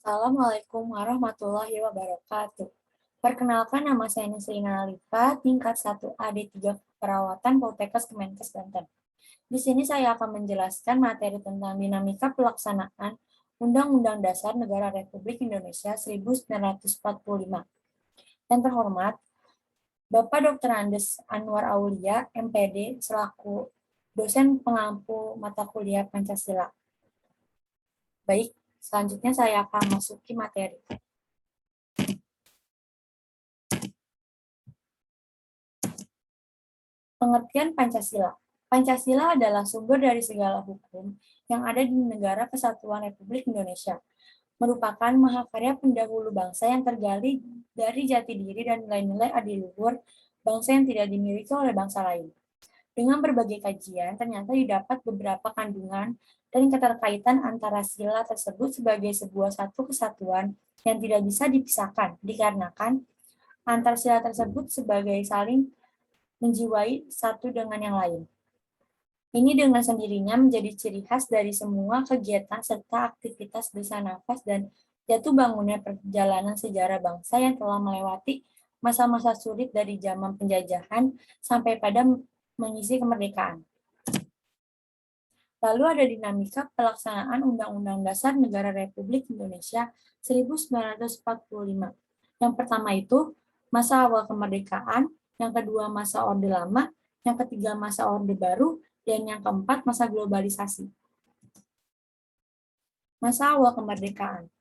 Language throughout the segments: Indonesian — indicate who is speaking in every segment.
Speaker 1: Assalamualaikum warahmatullahi wabarakatuh. Perkenalkan, nama saya Nisrina Alifa, tingkat 1AD3 Perawatan Poltekkes Kemenkes Banten. Di sini saya akan menjelaskan materi tentang dinamika pelaksanaan Undang-Undang Dasar Negara Republik Indonesia 1945. Yang terhormat, Bapak Dr. Andes Anwar Aulia, MPD, selaku dosen pengampu mata kuliah Pancasila. Baik, selanjutnya saya akan masuki materi. Pengertian Pancasila. Pancasila adalah sumber dari segala hukum yang ada di Negara Kesatuan Republik Indonesia, merupakan mahakarya pendahulu bangsa yang tergali dari jati diri dan nilai-nilai adiluhur bangsa yang tidak dimiliki oleh bangsa lain. Dengan berbagai kajian, ternyata didapat beberapa kandungan dan keterkaitan antara sila tersebut sebagai sebuah satu kesatuan yang tidak bisa dipisahkan, dikarenakan antar sila tersebut sebagai saling menjiwai satu dengan yang lain. Ini dengan sendirinya menjadi ciri khas dari semua kegiatan serta aktivitas desa nafas dan jatuh bangunnya perjalanan sejarah bangsa yang telah melewati masa-masa sulit dari zaman penjajahan sampai pada mengisi kemerdekaan. Lalu ada dinamika pelaksanaan Undang-Undang Dasar Negara Republik Indonesia 1945. Yang pertama itu masa awal kemerdekaan, yang kedua masa Orde Lama, yang ketiga masa Orde Baru, dan yang keempat masa globalisasi. Masa awal kemerdekaan.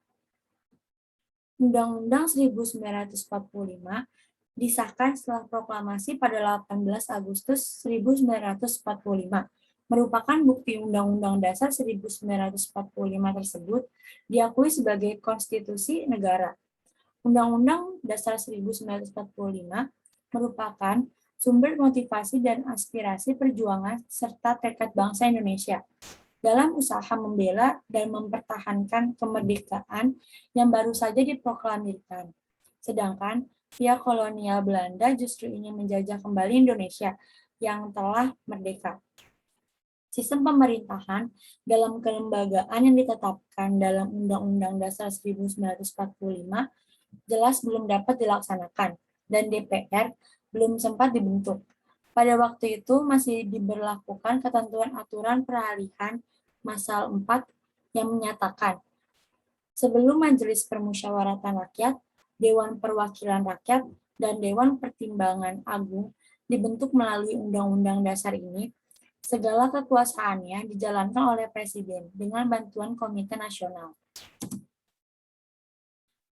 Speaker 1: Undang-Undang 1945 disahkan setelah proklamasi pada 18 Agustus 1945. Merupakan bukti Undang-Undang Dasar 1945 tersebut diakui sebagai konstitusi negara. Undang-Undang Dasar 1945 merupakan sumber motivasi dan aspirasi perjuangan serta tekad bangsa Indonesia dalam usaha membela dan mempertahankan kemerdekaan yang baru saja diproklamirkan. Sedangkan pihak kolonial Belanda justru ingin menjajah kembali Indonesia yang telah merdeka. Sistem pemerintahan dalam kelembagaan yang ditetapkan dalam Undang-Undang Dasar 1945 jelas belum dapat dilaksanakan, dan DPR belum sempat dibentuk. Pada waktu itu masih diberlakukan ketentuan aturan peralihan Pasal 4 yang menyatakan, sebelum Majelis Permusyawaratan Rakyat, Dewan Perwakilan Rakyat, dan Dewan Pertimbangan Agung dibentuk melalui Undang-Undang Dasar ini, segala kekuasaannya dijalankan oleh Presiden dengan bantuan Komite Nasional.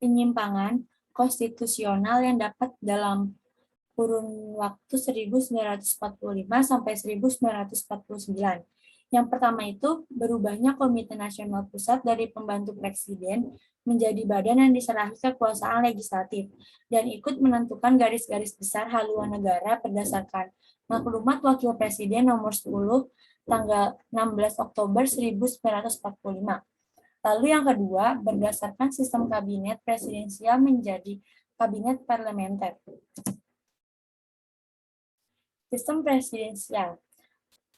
Speaker 1: Penyimpangan konstitusional yang dapat dalam kurun waktu 1945 sampai 1949. Yang pertama itu berubahnya Komite Nasional Pusat dari pembantu Presiden menjadi badan yang diserahi kekuasaan legislatif dan ikut menentukan garis-garis besar haluan negara berdasarkan Maklumat Wakil Presiden nomor 10 tanggal 16 Oktober 1945. Lalu yang kedua, berdasarkan sistem kabinet presidensial menjadi kabinet parlementer. Sistem presidensial.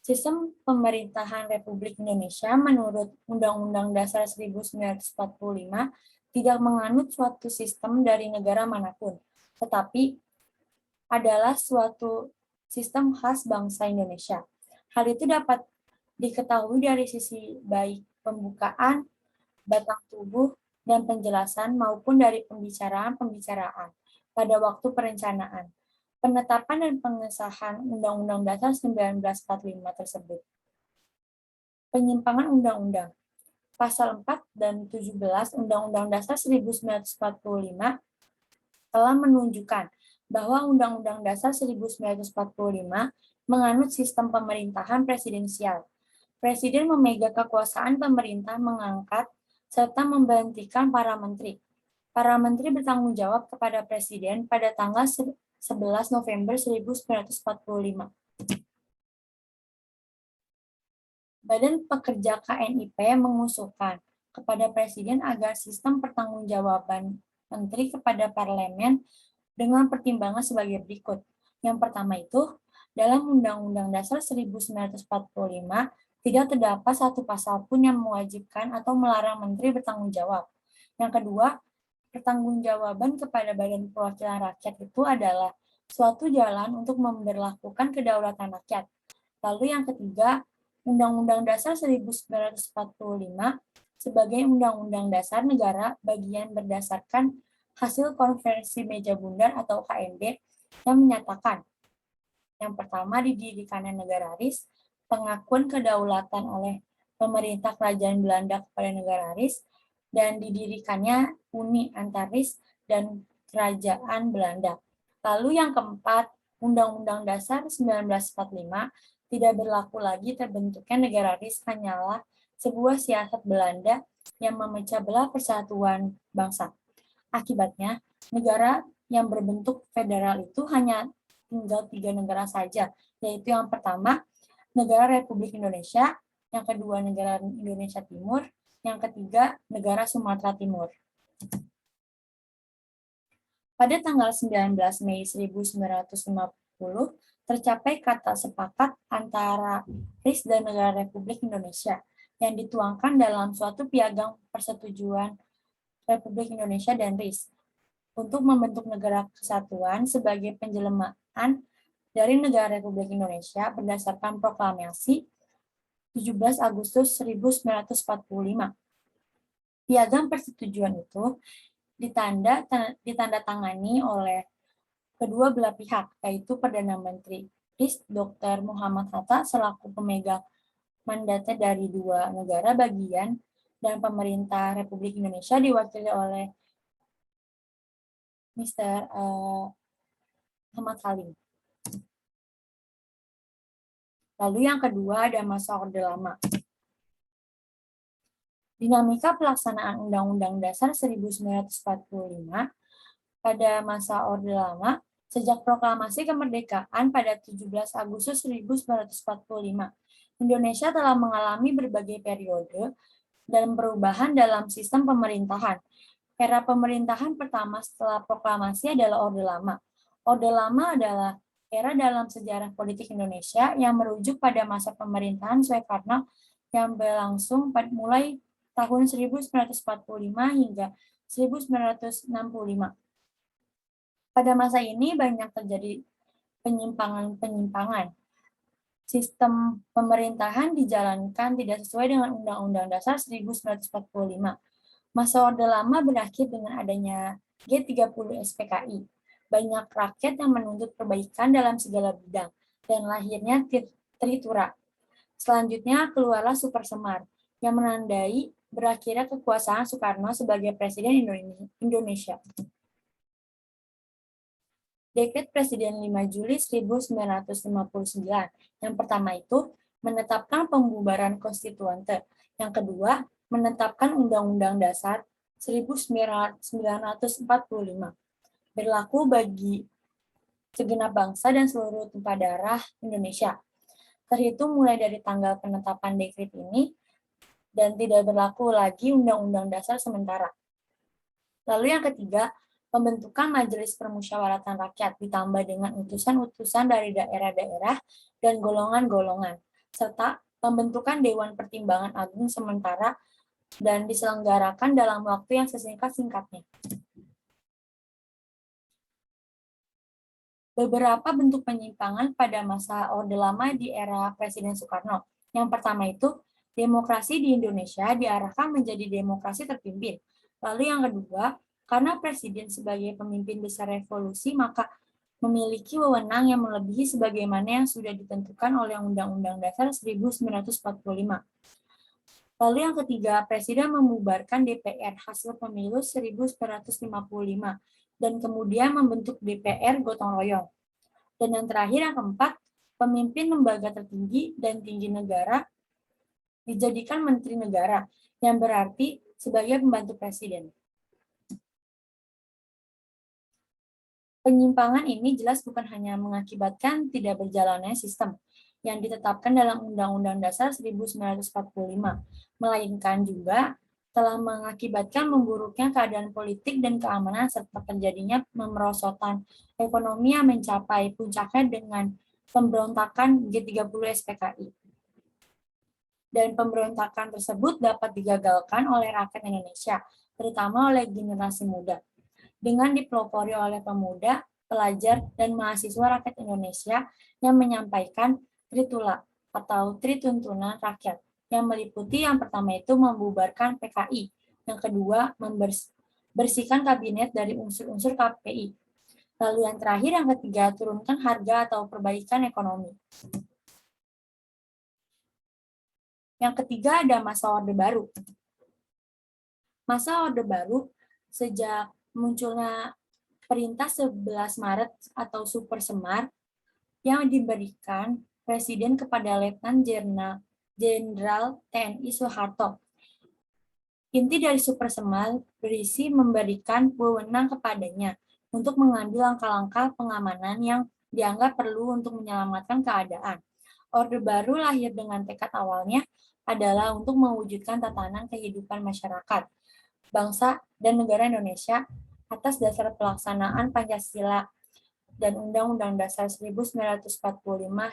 Speaker 1: Sistem pemerintahan Republik Indonesia menurut Undang-Undang Dasar 1945 tidak menganut suatu sistem dari negara manapun, tetapi adalah suatu sistem khas bangsa Indonesia. Hal itu dapat diketahui dari sisi baik pembukaan, batang tubuh, dan penjelasan maupun dari pembicaraan-pembicaraan pada waktu perencanaan, penetapan dan pengesahan Undang-Undang Dasar 1945 tersebut. Penyimpangan undang-undang. Pasal 4 dan 17 Undang-Undang Dasar 1945 telah menunjukkan bahwa Undang-Undang Dasar 1945 menganut sistem pemerintahan presidensial. Presiden memegang kekuasaan pemerintah mengangkat serta memberhentikan para menteri. Para menteri bertanggung jawab kepada Presiden pada tanggal 11 November 1945. Badan Pekerja KNIP mengusulkan kepada Presiden agar sistem pertanggungjawaban menteri kepada parlemen dengan pertimbangan sebagai berikut. Yang pertama itu, dalam Undang-Undang Dasar 1945 tidak terdapat satu pasal pun yang mewajibkan atau melarang menteri bertanggung jawab. Yang kedua, pertanggungjawaban kepada Badan Perwakilan Rakyat itu adalah suatu jalan untuk memberlakukan kedaulatan rakyat. Lalu yang ketiga, Undang-Undang Dasar 1945 sebagai Undang-Undang Dasar Negara bagian berdasarkan hasil Konferensi Meja Bundar atau KMB yang menyatakan yang pertama, didirikannya negara RIS, pengakuan kedaulatan oleh pemerintah kerajaan Belanda kepada negara RIS, dan didirikannya Uni antar RIS dan kerajaan Belanda. Lalu yang keempat, Undang-Undang Dasar 1945 tidak berlaku lagi terbentuknya negara RIS hanyalah sebuah siasat Belanda yang memecah belah persatuan bangsa. Akibatnya, negara yang berbentuk federal itu hanya tinggal 3 negara saja, yaitu yang pertama, negara Republik Indonesia, yang kedua, negara Indonesia Timur, yang ketiga, negara Sumatera Timur. Pada tanggal 19 Mei 1950, tercapai kata sepakat antara RIS dan negara Republik Indonesia yang dituangkan dalam suatu piagam persetujuan Republik Indonesia dan RIS untuk membentuk negara kesatuan sebagai penjelamaan dari negara Republik Indonesia berdasarkan proklamasi 17 Agustus 1945. Piagam persetujuan itu ditandatangani oleh kedua belah pihak, yaitu Perdana Menteri RIS Dr. Muhammad Hatta selaku pemegang mandatnya dari dua negara bagian dan pemerintah Republik Indonesia diwakili oleh Mr. Ahmad Salim. Lalu yang kedua ada masa Orde Lama. Dinamika pelaksanaan Undang-Undang Dasar 1945 pada masa Orde Lama sejak proklamasi kemerdekaan pada 17 Agustus 1945. Indonesia telah mengalami berbagai periode dan perubahan dalam sistem pemerintahan. Era pemerintahan pertama setelah proklamasi adalah Orde Lama. Orde Lama adalah era dalam sejarah politik Indonesia yang merujuk pada masa pemerintahan Soekarno yang berlangsung mulai tahun 1945 hingga 1965. Pada masa ini banyak terjadi penyimpangan-penyimpangan. Sistem pemerintahan dijalankan tidak sesuai dengan Undang-Undang Dasar 1945. Masa Orde Lama berakhir dengan adanya G30 SPKI. Banyak rakyat yang menuntut perbaikan dalam segala bidang, dan lahirnya Tritura. Selanjutnya keluarlah Super Semar, yang menandai berakhirnya kekuasaan Soekarno sebagai Presiden Indonesia. Dekret Presiden 5 Juli 1959. Yang pertama itu menetapkan pembubaran konstituante. Yang kedua, menetapkan Undang-Undang Dasar 1945. Berlaku bagi segenap bangsa dan seluruh tumpah darah Indonesia. Terhitung mulai dari tanggal penetapan dekret ini dan tidak berlaku lagi Undang-Undang Dasar sementara. Lalu yang ketiga, pembentukan Majelis Permusyawaratan Rakyat ditambah dengan utusan-utusan dari daerah-daerah dan golongan-golongan, serta pembentukan Dewan Pertimbangan Agung sementara dan diselenggarakan dalam waktu yang sesingkat-singkatnya. Beberapa bentuk penyimpangan pada masa Orde Lama di era Presiden Soekarno. Yang pertama itu, demokrasi di Indonesia diarahkan menjadi demokrasi terpimpin. Lalu yang kedua, karena Presiden sebagai pemimpin besar revolusi, maka memiliki wewenang yang melebihi sebagaimana yang sudah ditentukan oleh Undang-Undang Dasar 1945. Lalu yang ketiga, Presiden membubarkan DPR hasil pemilu 1955 dan kemudian membentuk DPR gotong royong. Dan yang terakhir, yang keempat, pemimpin lembaga tertinggi dan tinggi negara dijadikan menteri negara, yang berarti sebagai pembantu presiden. Penyimpangan ini jelas bukan hanya mengakibatkan tidak berjalannya sistem yang ditetapkan dalam Undang-Undang Dasar 1945, melainkan juga telah mengakibatkan memburuknya keadaan politik dan keamanan serta terjadinya pemerosotan ekonomi yang mencapai puncaknya dengan pemberontakan G30 SPKI. Dan pemberontakan tersebut dapat digagalkan oleh rakyat Indonesia terutama oleh generasi muda. Dengan dipelopori oleh pemuda, pelajar, dan mahasiswa rakyat Indonesia yang menyampaikan tritula atau trituntunan rakyat, yang meliputi yang pertama itu membubarkan PKI, yang kedua membersihkan kabinet dari unsur-unsur KPI, lalu yang terakhir yang ketiga turunkan harga atau perbaikan ekonomi. Yang ketiga ada masa Orde Baru. Masa Orde Baru sejak munculnya Perintah 11 Maret atau Super Semar yang diberikan Presiden kepada Letnan Jenderal TNI Soeharto. Inti dari Super Semar berisi memberikan wewenang kepadanya untuk mengambil langkah-langkah pengamanan yang dianggap perlu untuk menyelamatkan keadaan. Orde Baru lahir dengan tekad awalnya adalah untuk mewujudkan tatanan kehidupan masyarakat, bangsa, dan negara Indonesia atas dasar pelaksanaan Pancasila dan Undang-Undang Dasar 1945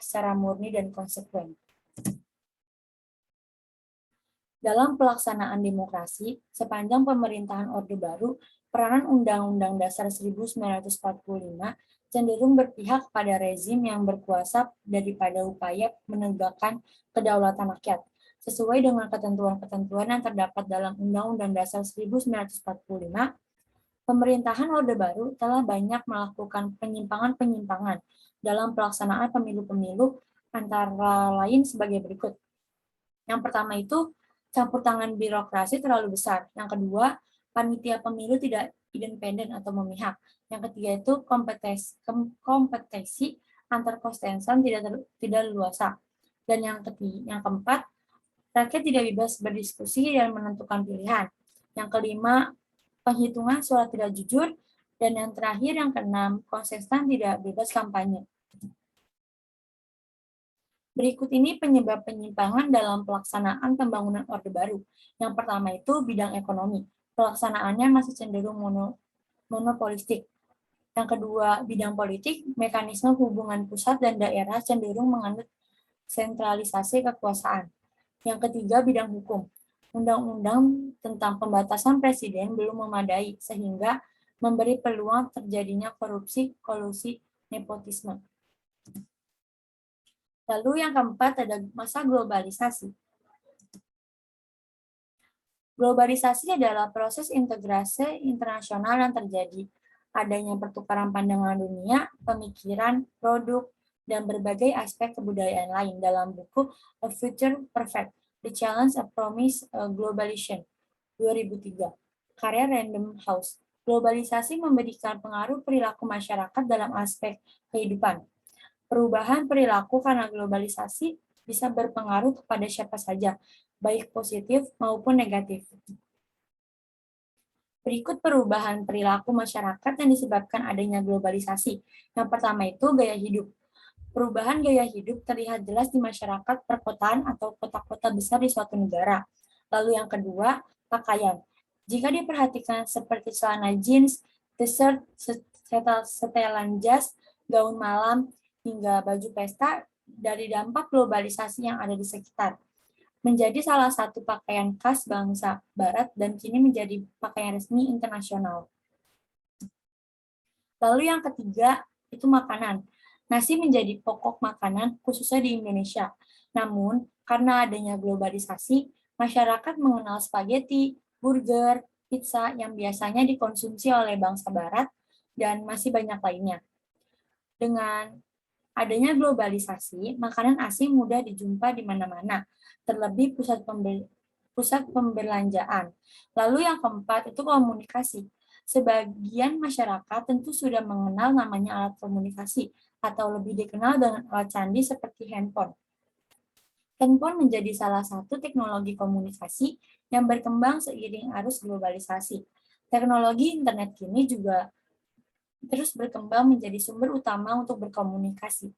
Speaker 1: secara murni dan konsekuen. Dalam pelaksanaan demokrasi, sepanjang pemerintahan Orde Baru, peranan Undang-Undang Dasar 1945 cenderung berpihak pada rezim yang berkuasa daripada upaya menegakkan kedaulatan rakyat. Sesuai dengan ketentuan-ketentuan yang terdapat dalam Undang-Undang Dasar 1945, pemerintahan Orde Baru telah banyak melakukan penyimpangan-penyimpangan dalam pelaksanaan pemilu-pemilu antara lain sebagai berikut. Yang pertama itu, campur tangan birokrasi terlalu besar. Yang kedua, panitia pemilu tidak independen atau memihak. Yang ketiga itu kompetisi antar konstituen tidak leluasa. Dan yang keempat, rakyat tidak bebas berdiskusi dan menentukan pilihan. Yang kelima, penghitungan suara tidak jujur. Dan yang terakhir, yang keenam, konstituen tidak bebas kampanye. Berikut ini penyebab penyimpangan dalam pelaksanaan pembangunan Orde Baru. Yang pertama itu bidang ekonomi. Pelaksanaannya masih cenderung monopolistik. Yang kedua, bidang politik, mekanisme hubungan pusat dan daerah cenderung menganut sentralisasi kekuasaan. Yang ketiga, bidang hukum. Undang-undang tentang pembatasan presiden belum memadai, sehingga memberi peluang terjadinya korupsi, kolusi, nepotisme. Lalu yang keempat ada masa globalisasi. Globalisasi adalah proses integrasi internasional yang terjadi. Adanya pertukaran pandangan dunia, pemikiran, produk, dan berbagai aspek kebudayaan lain dalam buku A Future Perfect, The Challenge of Promise Globalization, 2003, karya Random House. Globalisasi memberikan pengaruh perilaku masyarakat dalam aspek kehidupan. Perubahan perilaku karena globalisasi bisa berpengaruh kepada siapa saja, baik positif maupun negatif. Berikut perubahan perilaku masyarakat yang disebabkan adanya globalisasi. Yang pertama itu gaya hidup. Perubahan gaya hidup terlihat jelas di masyarakat perkotaan atau kota-kota besar di suatu negara. Lalu yang kedua, pakaian. Jika diperhatikan seperti celana jeans, t-shirt, setelan jas, gaun malam, hingga baju pesta dari dampak globalisasi yang ada di sekitar. Menjadi salah satu pakaian khas bangsa Barat dan kini menjadi pakaian resmi internasional. Lalu yang ketiga, itu makanan. Nasi menjadi pokok makanan khususnya di Indonesia. Namun, karena adanya globalisasi, masyarakat mengenal spaghetti, burger, pizza yang biasanya dikonsumsi oleh bangsa Barat dan masih banyak lainnya. Dengan adanya globalisasi, makanan asing mudah dijumpa di mana-mana, terlebih pusat pembelanjaan. Lalu yang keempat itu komunikasi. Sebagian masyarakat tentu sudah mengenal namanya alat komunikasi, atau lebih dikenal dengan alat canggih seperti handphone. Handphone menjadi salah satu teknologi komunikasi yang berkembang seiring arus globalisasi. Teknologi internet kini juga terus berkembang menjadi sumber utama untuk berkomunikasi.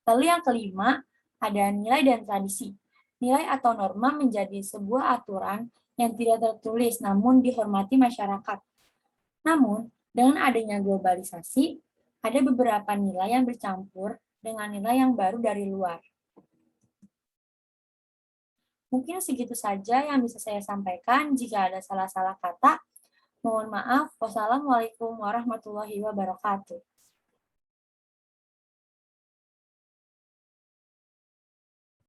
Speaker 1: Lalu yang kelima, ada nilai dan tradisi. Nilai atau norma menjadi sebuah aturan yang tidak tertulis namun dihormati masyarakat. Namun, dengan adanya globalisasi, ada beberapa nilai yang bercampur dengan nilai yang baru dari luar. Mungkin segitu saja yang bisa saya sampaikan. Jika ada salah-salah kata, mohon maaf. Wassalamualaikum warahmatullahi wabarakatuh.